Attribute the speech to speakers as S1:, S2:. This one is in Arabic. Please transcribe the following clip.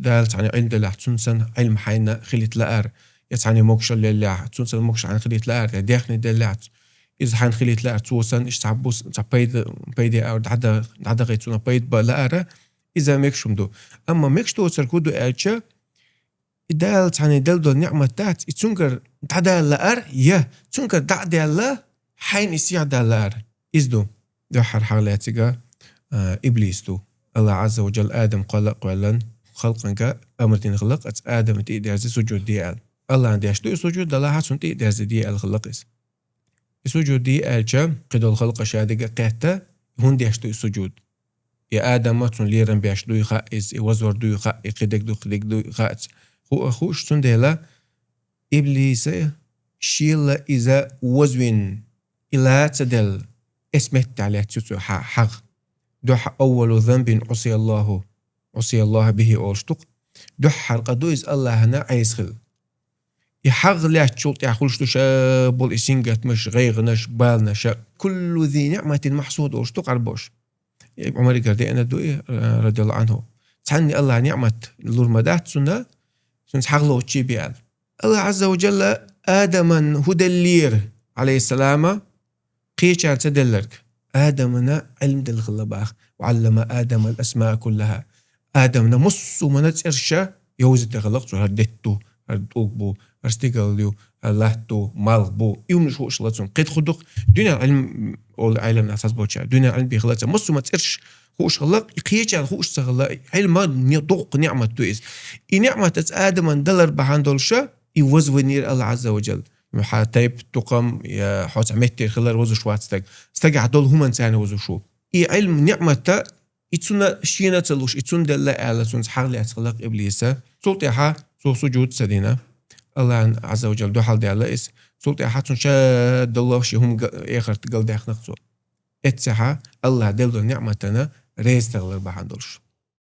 S1: دالت عن علم دلع تنسن علم حينا خليت لأر يتعني موكش اللي تنسن موكش عن خليت لأر داخل دلعت إذا حان خليت لأر توسن إيش تعبوس تعبيد أو دعدا غيتونا بيد بلأر إذا ميكشم دو أما ميكش تو تركودو ألشة دالت عن دلدو نعمة تات يتسنكر دعدا لأر تسنكر دعدا لا حين يسيع دا لأر إزدو دو حرحالاتيغا إبليس دو الله عز وجل آدم قال خلقنك أمرتين خلق آدم تقدر سجود ديال الله عندي أشتو سجود الله حسن تقدر ديال خلقس سجود ديال جم قد الخلق شادق قهته هون دي أشتو سجود يا آدم ما تون ليرن بيشتو يخائز وزور دو يخائ قدك دو يخائز هو أخوش تون ديلا إبليس شيل إذا وزوين إلا تدل اسمت عليه تسو حق دح أول ذنب عصي الله به أولشتق دح حرقدويز الله هنا عيسخل يحغ لا تشوط يحولش شابول إسنجت مش غيغنش بالنش كل ذي نعمة محسود أولشتق عربوش عمر قردي أنا دوئي رضي الله عنه تعني الله نعمة اللور مدات سنة حغلو تشي بيال الله عز وجل آدما هدى اللير عليه السلام قيشان تدلرك آدمنا علم دل خلباخ وعلم آدم الأسماء كلها آدمنا مصو منت إرشا يوزد خلقتو هردتو هردوكبو هرستيقليو هرلهتو مالبو يونش هو إشلاتون قيد خدوق دنيا العلم أول علم أساس بوشا دنيا العلم بيخلاتها مصو منت إرش هو إشخلق يقيجان هو إشتغل علم يدوق نعمة دوئز نعمة آدم دلر بحان دولشا يوزو نير الله عز وجل محاتيب تقام يا حوت عمتي خلال وزو شواتستك استقع دول هم انسان وزو شو علم نعمة يتسونا شينا تلوش يتسون دلا على سون حغلي اتخلق ابليس سلطيها سو سجود سدينا الله عز وجل دو حال دي الله اس سلطيها تون شاد الله شي هم اخر تقل داخل نقصو اتسحا الله دلدو نعمتنا ريز تغلر بحندلش